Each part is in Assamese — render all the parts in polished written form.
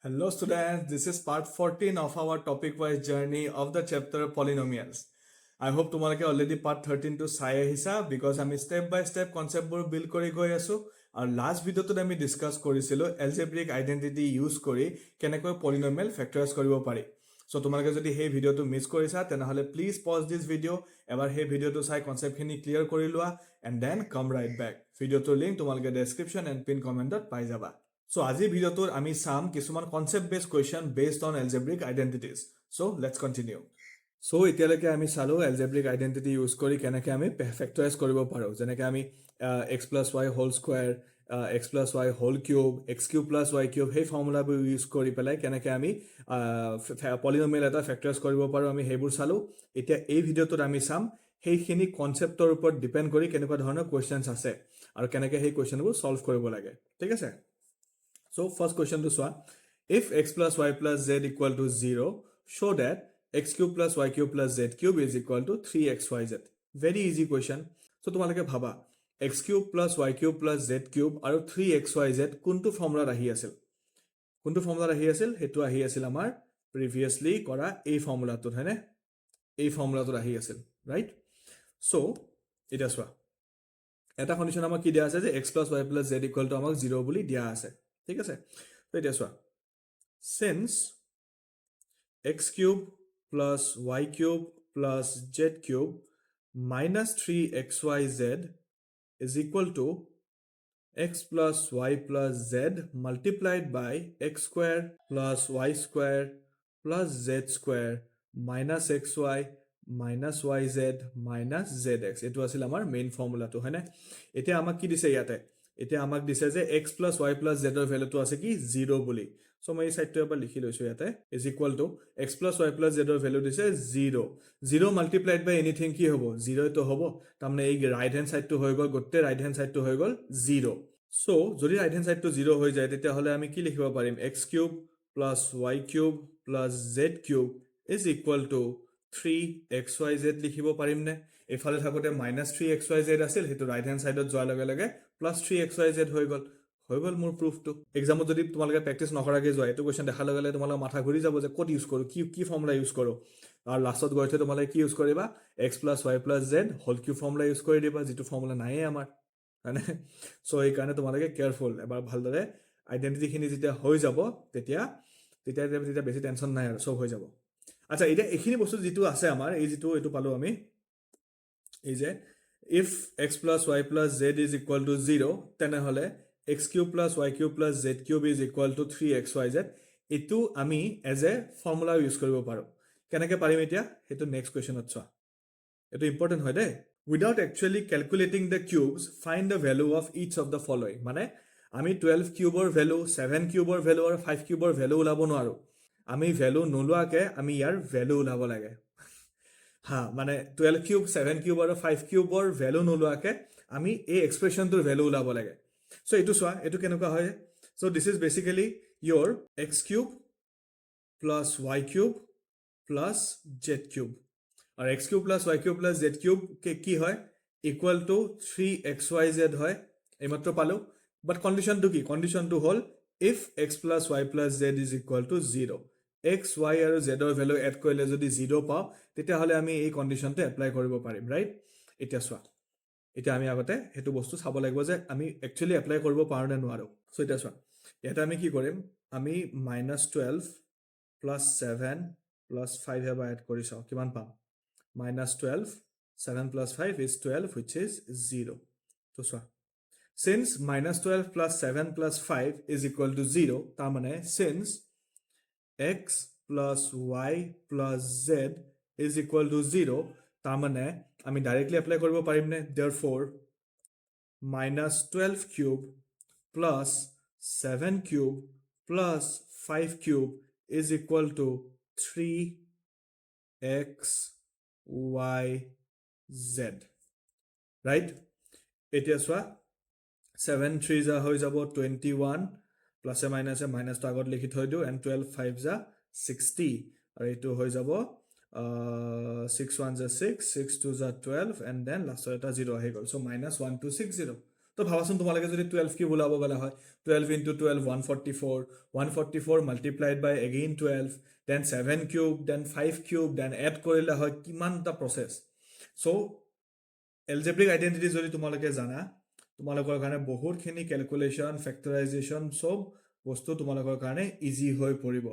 Hello students, this is part 14 of our topic-wise journey of the chapter Polynomials. I hope তোমালোকে already part 13 to চাই আহিছা because আমি step by step concept বোৰ build কৰি গৈ আছো আৰু last ভিডিওটোত আমি discuss কৰিছিলো algebraic identity use কৰি কেনেকৈ polynomial factorize কৰিব পাৰি। So তোমালোকে যদি সেই ভিডিওটো মিস কৰিছা তেনেহলে please pause this video এবাৰ সেই ভিডিওটো চাই concept খিনি clear কৰি লোৱা and then come right back. ভিডিওটোৰ link তোমালোকে description and pin comment-ত পাই যাবা। So আজিৰ ভিডিওটোৰ আমি চাম কিছুমান concept based question based on algebraic identities. So let's continue. So এতিয়ালৈকে আমি চালো algebraic identity use কৰি কেনেকৈ আমি factorize কৰিব পাৰো যেনেকৈ আমি x plus y whole square x plus y whole cube x cube plus y cube সেই ফৰ্মুলাবোৰ ইউজ কৰি পেলাই কেনেকৈ আমি polynomial এটা factorize কৰিব পাৰো আমি সেইবোৰ চালো এতিয়া এই ভিডিওটোত আমি চাম সেইখিনি কনসেপ্টৰ ওপৰত ডিপেন্ড কৰি কেনেকুৱা ধৰণৰ কোৱেশ্চনছ আছে আৰু কেনেকৈ সেই কোৱেশ্চনবোৰ সলভ কৰিব লাগে ঠিক আছে So first question to solve. If x plus y plus z equal to 0, show that x cube plus y cube plus z cube is equal to 3xyz. Very easy question. So তোমালোকে ভাবা x cube plus y cube plus z cube আৰু 3xyz কোনটো ফৰ্মুলা আহি আছিল কোনটো ফৰ্মুলা আহি আছিল হেতু আহি আছিল আমাৰ previously কৰা এই ফৰ্মুলাটো হয়নে এই ফৰ্মুলাটো আহি আছিল right so এটা চোৱা এটা কন্ডিশন আমাক কি দিয়া আছে যে x plus y plus z equal to আমাক 0 বুলি দিয়া আছে ঠিক আছে তো এটা চোৱা since x cube plus y cube plus z cube minus 3xyz is equal to x plus y plus z multiplied by x square plus y square plus z square minus xy minus yz minus zx এটো আছিল আমাৰ মেইন ফৰ্মুলাটো হয়নে এতিয়া আমাক কি দিছে ইয়াতে এতিয়া আমাক দিছে যে x plus y plus z ৰ ভ্যালুটো আছে কি 0 বুলি সো মই এই সাইডটো এবাৰ লিখি লৈছো ইয়াতে is equal to x plus y plus z ৰ ভ্যালু দিছে 0 0 multiplied by anything কি হ'ব 0 তো হ'ব তাৰমানে এই রাইট হ্যান্ড সাইডটো হৈ গল গোটে রাইট হ্যান্ড সাইডটো হৈ গল 0 সো যদি রাইট হ্যান্ড সাইডটো 0 হৈ যায় তেতিয়া হলে আমি কি লিখিব পাৰিম x cube plus y cube plus z cube is equal to 3xyz লিখিব পাৰিম নে এফালে থাকোতে -3xyz আছিল হেতু ৰাইট হ্যান্ড সাইডত যোৱাৰ লগে লগে +3xyz হৈ গল মোৰ প্ৰুফটো এক্সামত যদি তোমালোকে প্ৰ্যাকটিছ নকৰাকে যোৱা এটো কোৱেশ্চন দেখা লগে লগে তোমালোকৰ মাথা ঘূৰি যাব যে কোড ইউজ কৰো কি ফৰ্মুলা ইউজ কৰো আৰু লাষ্টত গৈতে তোমালোকে কি ইউজ কৰিবা x + y + z whole cube formula use কৰি দিবা যেটো ফৰ্মুলা নাই আমাৰ মানে সো এই কাৰণে তোমালোকে কেয়াৰফুল এবাৰ ভালদৰে আইডেন্টিটি খিনি যেতিয়া হৈ যাব তেতিয়া বেছি টেনচন নাই আৰু সব হৈ যাব আচ্ছা এটা এখিনি বস্তু যেটো আছে আমাৰ এই যেটো এটো পালো আমি এই যে if x plus y plus z is equal to 0 তেনেহলে x cube plus y cube plus z cube is equal to 3xyz এটো আমি as a formula ইউজ কৰিব পাৰো কেনেকৈ পাৰিম এতিয়া হেতু নেক্সট কোৱেশ্চনত চোৱা এটো ইম্পৰ্টেন্ট হয় দে without actually calculating the cubes find the value of each of the following মানে আমি 12 কিউবৰ ভ্যালু 7 কিউবৰ ভ্যালু আৰু 5 কিউবৰ ভ্যালু উলাব নোৱাৰো আমি ভ্যালু নলুৱাকে আমি ইয়াৰ ভ্যালু উলাব লাগে হা মানে 12 কিউব 7 কিউব আৰু 5 কিউবৰ ভ্যালু নলুৱাকে আমি এই এক্সপ্ৰেছনটোৰ ভ্যালু উলাব লাগে সো এটো চোৱা এটো কেনেকুৱা হয় so this is basically your x cube plus y cube plus z cube আৰু x cube plus y cube plus z cube কি হয় ইকুয়াল টু 3xyz হয় এইমাত্ৰ পালো বাট কন্ডিশনটো কি কন্ডিশনটো হল if x plus y plus z is equal to 0 x y আৰু z ৰ ভ্যালু এড কৰিলে যদি 0 পাও তেতিয়া হলে আমি এই কন্ডিশনটো এপ্লাই কৰিব পাৰিম ৰাইট এতিয়া চোৱা এটা আমি আগতে হেতু বস্তু চাব লাগিব যে আমি একচুয়ালি এপ্লাই কৰিব পাৰো নে নোৱাৰো সো এটা চোৱা এটা আমি কি কৰিম আমি -12 + 7 + 5 এবাৰ এড কৰি চাও কিমান পাম -12 7 + 5 is 12 which is 0 তো চোৱা since -12 + 7 + 5 is equal to 0 তাৰ মানে since x plus y plus z is equal to 0 তাৰ মানে আমি ডাইৰেক্টলি এপ্লাই কৰিব পাৰিম নে therefore -12 cube plus 7 cube plus 5 cube is equal to 3xyz right এতিয়া চোৱা 7 3 যা হৈ যাব 21 প্লাস এ মাইনাস তো আগত লিখি থৈ দিও and 12 5 যা 60 আৰু এটো হৈ যাব 6 1 যা 6 6 2 যা 12 and then last এটা 0 আহি গল so -1260 তো ভাবাচোন তোমালোকে যদি 12 কিউব ওলাব গ'লে হয় 12 into 12 144 144 multiplied by again 12 then 7 cube then 5 cube then add কৰিলে হয় কিমানটা প্ৰচেছ so algebraic identity যদি তোমালোকে জানা তোমালোকৰ কাৰণে বহুতখিনি ক্যালকুলেশন ফ্যাক্টৰাইজেশন সব বস্তু তোমালোকৰ কাৰণে ইজি হৈ পৰিব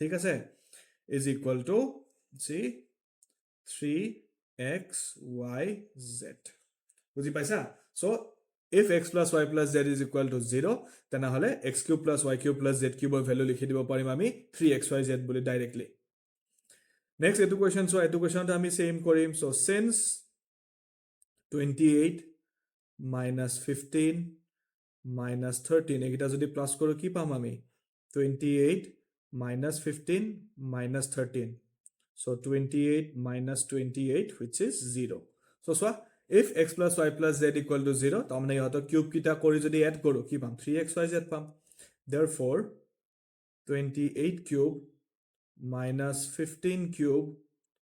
ঠিক আছে is equal to see 3xyz বুজি পাইছা so if x plus y plus z is equal to 0 তেনেহলে x cube plus y cube plus z cube ৰ ভ্যালু লিখি দিব পাৰিম আমি 3xyz বুলি ডাইৰেক্টলি next এটো কোৱেশ্চন so এটো কোৱেশ্চনটো আমি সেম কৰিম so since 28 minus 15 minus 13 একিটা যদি প্লাস কৰো কি পাম আমি 28 minus 15 minus 13 so 28 minus 28 which is 0 so if x plus y plus z equal to 0 তাহলে ইহত কিউব কিটা কৰি যদি এড কৰো কি পাম 3xyz পাম therefore 28 cube minus 15 cube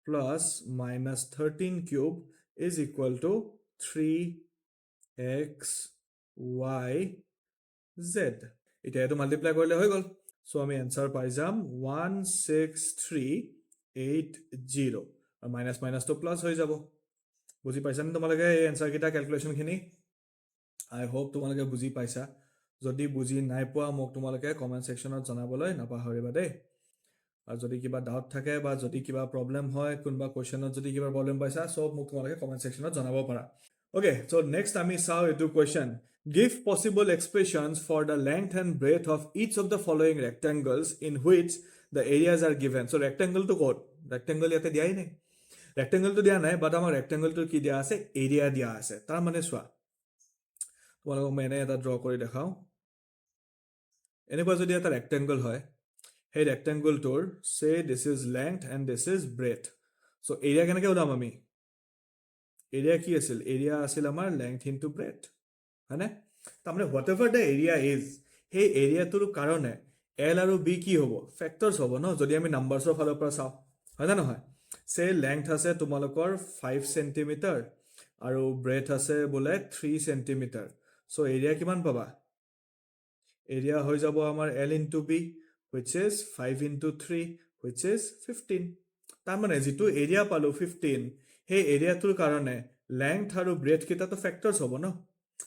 plus minus 13 cube is equal to 3xyz এটা এটো মাল্টিপ্লাই কৰিলে হৈ গল so আমি आंसर পাই যাম 16380 আৰু মাইনাস মাইনাস তো প্লাস হৈ যাব বুজি পাইছা নে তোমালোকে এই आंसर কিটা ক্যালকুলেশন খিনি আই হোপ তোমালোকে বুজি পাইছা যদি বুজি নাই পোৱা মোক তোমালোকে কমেন্ট সেকশনত জনাবলৈ নাপাহৰিবা দেই আৰু যদি কিবা ডাউট থাকে বা যদি কিবা প্ৰবলেম হয় কোনবা কোৱেশ্চনত যদি কিবা প্ৰবলেম পাইছা সব মোক তোমালোকে কমেন্ট সেকশনত জনাব পাৰা okay so next আমি চাও এটো question give possible expressions for the length and breadth of each of the following rectangles in which the areas are given so rectangle to code rectangle ইয়াতে দিয়াই নাই rectangle to দিয়া নাই but আমাৰ rectangle to কি দিয়া আছে area দিয়া আছে তাৰ মানে চোৱা তোমালোকক মই এটা ড্ৰ কৰি দেখাও এনেকুৱা যদি এটা rectangle হয় hey rectangle tour say this is length and this is breadth so area কেনেকৈ ওলাম আমি area কি আছিল area আছিল আমাৰ length into breadth হয়নে তামানে whatever the area is hey area তোৰ কাৰণে l আৰু b কি হ'ব ফ্যাক্টৰস হ'ব ন যদি আমি নাম্বাৰছৰ ফালৰ পৰা চাও হয় না নহয় say length আছে তোমালোকৰ 5 cm আৰু breadth আছে বলে 3 cm so area কিমান পাবা area হৈ যাব আমাৰ l into b which is 5 into 3 which is 15 তাৰ মানে যেটো area পালো 15 হে area তোৰ কাৰণে length আৰু breadth কিটা তো ফ্যাক্টৰস হ'ব ন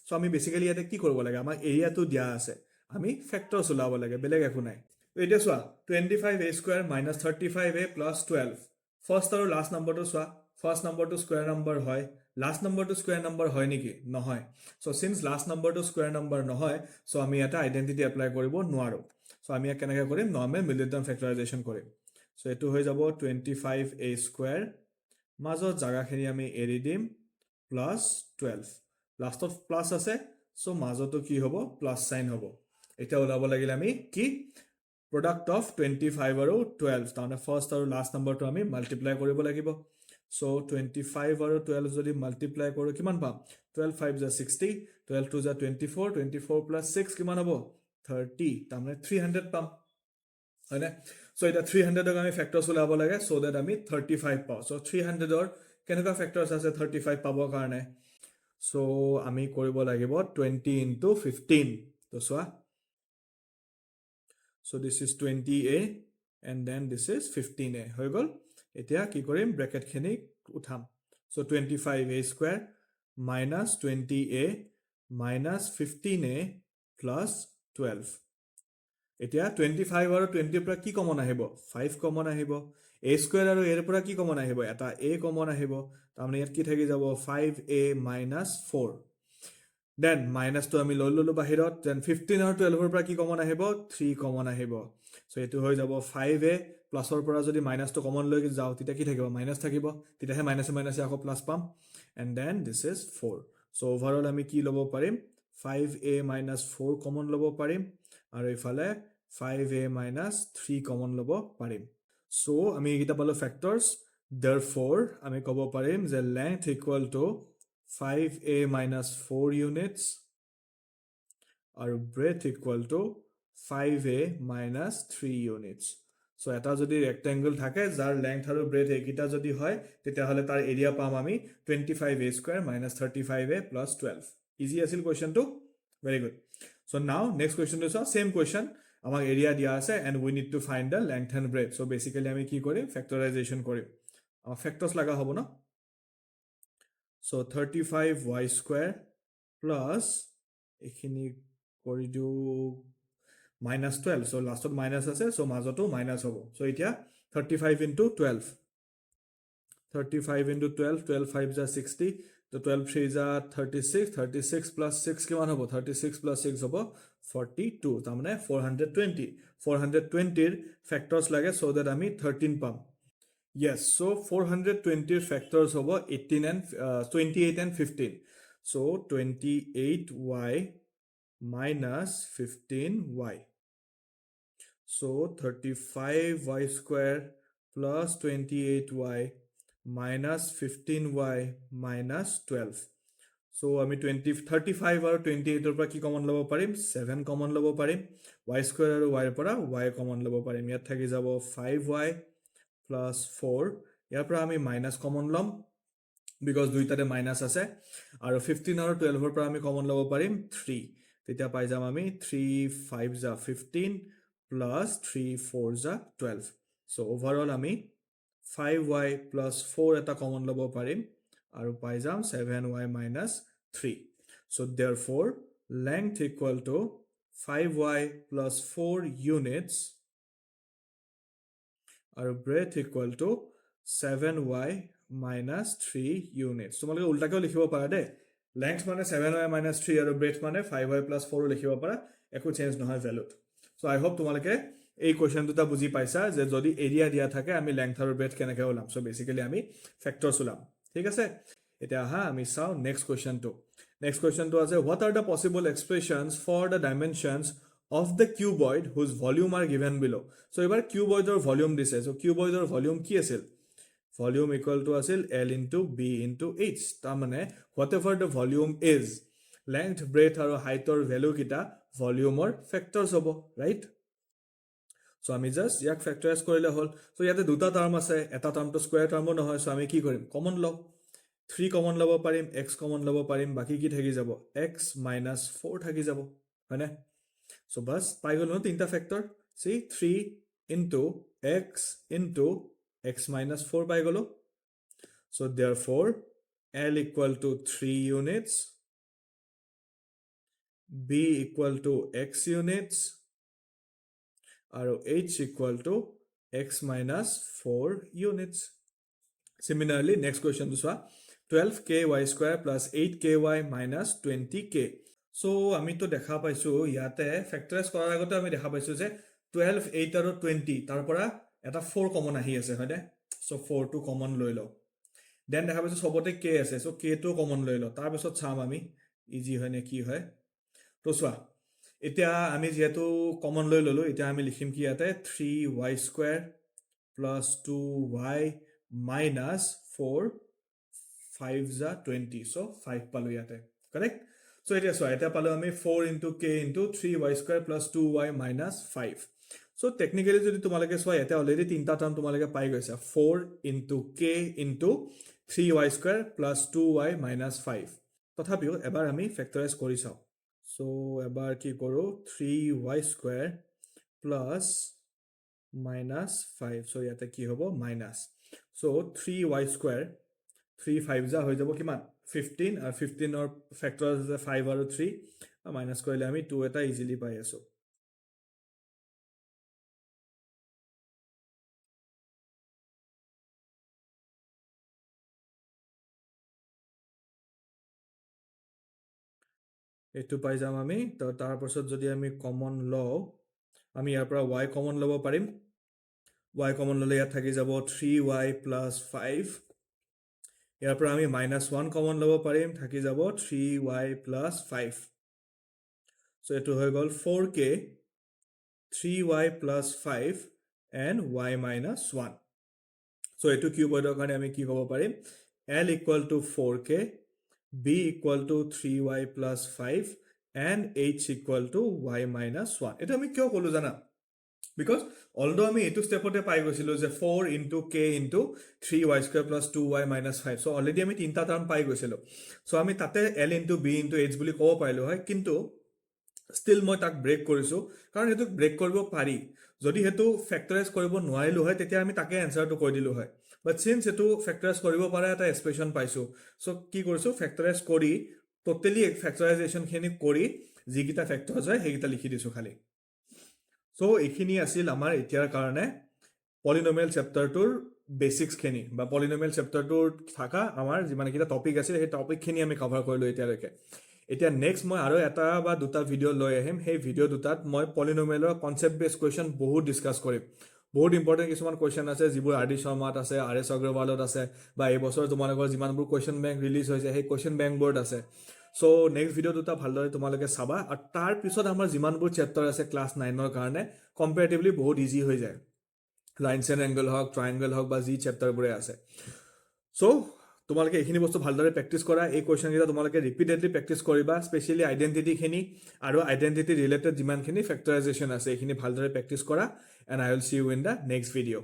সো আমি বেসিক্যালি ইয়াতে কি কৰিব লাগে আমাৰ এৰিয়া তো দিয়া আছে আমি ফ্যাক্টৰস উলাব লাগে বেলেগ একো নাই তো এটা সোয়া 25a square minus 35a plus 12 first আৰু লাস্ট নম্বৰটো সোয়া ফাৰ্স্ট নম্বৰটো স্কয়াৰ নম্বৰ হয় লাস্ট নম্বৰটো স্কয়াৰ নম্বৰ হয় নেকি নহয় সো সিন্স লাস্ট নম্বৰটো স্কয়াৰ নম্বৰ নহয় সো আমি এটা আইডেন্টিটি এপ্লাই কৰিব নোৱাৰো সো আমি কেনেকৈ কৰিম নৰ্মেল মিডল টাৰ্ম ফ্যাক্টৰাইজেশন কৰিম সো এটো হৈ যাব 25a square মাজত জাগাখিনি আমি এৰি দিম plus 12 লাস্ট অফ প্লাস আছে সো মাজতো কি হ'ব প্লাস সাইন হ'ব এটা ওলাব লাগিলে আমি কি product of 25 আৰু 12 তাহলে ফাৰ্স্ট আৰু লাস্ট নম্বৰটো আমি মাল্টিপ্লাই কৰিব লাগিব সো 25 আৰু 12 যদি মাল্টিপ্লাই কৰো কিমান পাম 12 5 is 60 12 2 is 24 24 plus 6 কিমান হ'ব 30 তাহলে 300 পাম হয়নে সো এটা 300 ক আমি ফ্যাক্টৰস উলাব লাগে সো দ্যাট আমি 35 পাও সো 300 ৰ কেনেকা ফ্যাক্টৰস আছে 35 পাবৰ কাৰণে so আমি কৰিব লাগিব 20 into 15 তো সোয়া so this is 20a and then this is 15a হৈ গল এতিয়া কি কৰিম ব্র্যাকেট খিনি উঠাম so 25a square minus 20a minus 15a plus 12 এতিয়া 25 আৰু 20 পৰা কি কমন আহিব 5 কমন আহিব a square আৰু a ৰ পৰা কি কমন আহিব এটা a কমন আহিব তাৰমানে ইয়াত কি থাকি যাব 5a minus 4 then minus to আমি লৈ ললো বাহিৰত then 15 আৰু 12 ৰ পৰা কি কমন আহিব 3 কমন আহিব সো এটো হৈ যাব 5a প্লাস ৰ পৰা যদি মাইনাস তো কমন লৈ যাও তিতা কি থাকিব মাইনাস থাকিব তিতাহে মাইনাস মাইনাস আকৌ প্লাস পাম and then this is 4 so overall আমি কি লব পাৰিম 5a minus 4 কমন লব পাৰিম আৰু ইফালে 5a minus 3 কমন লব পাৰিম so আমি এটা পালো ফ্যাক্টৰস therefore আমি কব পাৰিম যে length equal to 5a minus 4 units আৰু breadth equal to 5a minus 3 units so এটা যদি রেক্টেঙ্গল থাকে যার length আৰু breadth একিটা যদি হয় তেতিয়া হলে তাৰ এরিয়া পাম আমি 25a square minus 35a plus 12 easy আছিল কুৱেশ্যনটো ভেৰি গুড চ' নাও নেক্সট কুৱেশ্যনটো চাওঁ ছেম কুৱেশ্যন আমাক এৰিয়া দিয়া আছে and we need to find the length and breath so' basically আমি কি কৰিম ফেক্টৰাইজেশ্যন কৰিম ফেক্টৰ্ছ লগা হ'ব ন চ' 35y² প্লাছ এইখিনি কৰি দিওঁ -12 চ' লাষ্টত মাইনাছ আছে চ' মাজতো মাইনাছ হ'ব চ' এতিয়া 35 × 12 35 × 12 12 5 = 60 তো 12 3 = 36 36 + 6 কিমান হ'ব 36 + 6 হ'ব 42 তাৰমানে 420 420 ফেক্টৰ্ছ লাগে চ' দেট আমি 13 পাম yes so 420 factors over 18 and 28 and 15 so 28y minus 15y so 35y² plus 28y minus 15y minus 12 so আমি 35 আৰু 28 পৰা কি কমন ল'ব পাৰিম 7 কমন ল'ব পাৰিম y² আৰু y পৰা y কমন ল'ব পাৰিম ইয়াত থাকি যাব 5y plus 4 ইয়াৰ পৰা আমি মাইনাছ কমন ল'ম বিকজ দুইটাতে মাইনাছ আছে আৰু 15 আৰু 12 পৰা আমি কমন ল'ব পাৰিম 3 তেতিয়া পাই যাম আমি 3 5 = 15 plus 3 4 = 12 so overall আমি 5y plus 4 এটা কমন ল'ব পাৰিম আৰু পাই যাম 7y minus 3 so therefore length equal to 5y plus 4 units আৰু breadth equal to 7y minus 3 units তোমালোকে উল্টাকেও লিখিব পাৰা দে length মানে 7y minus 3 আৰু breadth মানে 5y plus 4 লিখিব পাৰা একো চেঞ্জ নহয় ভ্যালুত so I hope তোমালোকে এই কোৱেশ্চন দুটা বুজি পাইছা যে যদি এৰিয়া দিয়া থাকে আমি length আৰু breadth কেনেকৈ ওলাম so basically আমি ফেক্টৰ্ছ ওলাম ঠিক আছে এতিয়া আহা আমি চাও নেক্সট কুৱেশ্চনটো আছে what are the possible expressions for the dimensions of the cuboid whose volume are given below so এবাৰ cuboidৰ ভলিউম দিছে so cuboidৰ ভলিউম কি আছিল volume equal to আছিল L into B into H তাৰমানে whatever the volume is length breadth আৰু heightor value kita volumeৰ factors হ'ব right so আমি just ইয়াক factorize কৰিলে হ'ল so ইয়াতে দুটা টাৰ্ম আছে এটা টাৰ্মটো স্কয়াৰ টাৰ্মো নহয় so আমি কি কৰিম কমন লওঁ 3 কমন ল'ব পাৰিম x কমন ল'ব পাৰিম বাকি কি থাকি যাব x minus 4 থাকি যাব হয়নে so bas পাই গলো তিনটা factor see 3 into x into x minus 4 পাই গলো so therefore L equal to 3 units B equal to x units আৰু h equal to x minus 4 units similarly next question to 12ky² plus 8ky minus 20k so আমি তো দেখা পাইছো ইয়াতে ফেক্টৰাইজ কৰাৰ আগতে আমি দেখা পাইছো যে 12 8 আৰু 20 তাৰ পৰা এটা 4 কমন আহি আছে হয়নে so 4 টো কমন লৈ লও দেন দেখা পাইছো সবতে k আছে so k টো কমন লৈ লও তাৰ পিছত চাম আমি ইজি হয় নে কি হয় তো চোৱা এতিয়া আমি যেহেতু কমন লৈ ললো এতিয়া আমি লিখিম কি ইয়াতে 3y² plus 2y minus 4 5 = 20 so 5 পালো ইয়াতে correct so এটা পালো আমি 4 into k into 3y² plus 2y minus 5 so technically যদি তোমালোকে সোয়া এটা অলৰেডি তিনটা টাৰ্ম তোমালোকে পাই গৈছা 4 into k into 3y² plus 2y minus 5 তথাপিও এবাৰ আমি ফেক্টৰাইজ কৰি চাও so এবাৰ কি কৰো 3y² plus minus 5 so ইয়াতে কি হ'ব minus so 3y² 3 5 = হৈ যাব কিমান 15 আৰু 15 ৰ ফেক্টৰস আছে 5 আৰু 3 মাইনাস কৰিলে আমি 2 এটা ইজিলি পাই আছো এটো পাই যাম আমি তো তাৰ পাছত যদি আমি কমন লও আমি ইয়াৰ পৰা y কমন ল'ব পাৰিম y কমন ললে ইয়াত থাকি যাব 3y plus 5 ইয়াৰ পৰা আমি -1 কমন ল'ব পাৰিম থাকি যাব 3y plus 5 so এটো হৈ গল 4k 3y plus 5 and y minus 1 so এটো কিউবয়ডৰ কাৰণে আমি কি ক'ব পাৰিম L equal to 4k B equal to 3y plus 5 and h equal to y minus 1 এটা আমি কিয় ক'লো জানা Because although আমি এইটো ষ্টেপতে পাই গৈছিলো যে 4 into k into 3y square plus 2y minus 5 so already আমি তিনটা টাৰ্ম পাই গৈছিলো so আমি তাতে l into b into h বুলি ক'ব পাৰিলো হয় কিন্তু ষ্টিল মই তাক ব্ৰেক কৰিছো কাৰণ সেইটো ব্ৰেক কৰিব পাৰি যদি হেতু ফেক্টৰাইজ কৰিব নোৱাৰিলো হয় তেতিয়া আমি তাকে এনসাৰটো কৈ দিলো হয় বাট সিন্স হেতু ফেক্টৰাইজ কৰিব পাৰা এটা এক্সপ্ৰেছন পাইছো সো কি কৰিছো ফেক্টৰাইজ কৰি টোটালি ফেক্টৰাইজেশ্যন খিনি কৰি যিকিটা ফেক্টৰজ হয় সেইকিটা লিখি দিছো খালি সো এইখিনি আছিল আমাৰ এতিয়াৰ কাৰণে পলিনোমিয়েল চেপ্টাৰটোৰ বেসিক্স খিনি বা পলিনোমিয়েল চেপ্টাৰটোৰ থাকা আমাৰ যিমান কিটা টপিক আছে সেই টপিক খিনি আমি কভাৰ কৰিলো এতিয়ালৈকে এতিয়া নেক্সট মই আৰু এটা বা দুটা ভিডিঅ' লৈ আহিম সেই ভিডিঅ' দুটাত মই পলিনোমিয়েলৰ কনচেপ্ট বেস কুৱেশ্যন বহুত ডিছকাছ কৰিম বহুত ইম্পৰ্টেণ্ট কিছুমান কুৱেশ্যন আছে যিবোৰ আৰ ডি শৰ্মাত আছে আৰ এছ অগ্ৰৱালত আছে বা এই বছৰ তোমালোকৰ যিমানবোৰ কুৱেশ্যন বেংক ৰিলিজ হৈছে সেই কুৱেশ্যন বেংকবোৰত আছে সো নেক্সট ভিডিঅ' দুটা ভালদৰে তোমালোকে চাবা আৰু তাৰ পিছত আমাৰ যিমানবোৰ চেপ্টাৰ আছে ক্লাছ 9ৰ কাৰণে কম্পেৰেটিভলি বহুত ইজি হৈ যায় লাইনছ এণ্ড এংগল হওক ট্ৰাইংগল হওক বা যি চেপ্টাৰবোৰে আছে সো তোমালোকে এইখিনি বস্তু ভালদৰে প্ৰেক্টিছ কৰা এই কুৱেশ্যনকেইটা তোমালোকে ৰিপিটেডলি প্ৰেক্টিছ কৰিবা স্পেচিয়েলি আইডেণ্টিটিখিনি আৰু আইডেণ্টিটি ৰিলেটেড যিমানখিনি ফেক্টৰাইজেশ্যন আছে এইখিনি ভালদৰে প্ৰেক্টিছ কৰা and I will see U in the next video'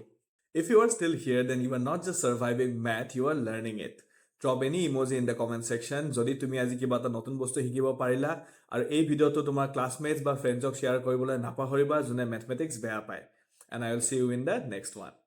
If you are still here, then you are not just surviving math, you are learning it. Drop any emoji in the comment section. যদি তুমি আজি কিবা এটা নতুন বস্তু শিকিব পাৰিলা আৰু এই ভিডিঅ'টো তোমাৰ ক্লাছমেটছ বা ফ্ৰেণ্ডছক শ্বেয়াৰ কৰিবলৈ নাপাহৰিবা যোনে মেথমেটিক্স বেয়া পায়। And I will see you in the next one.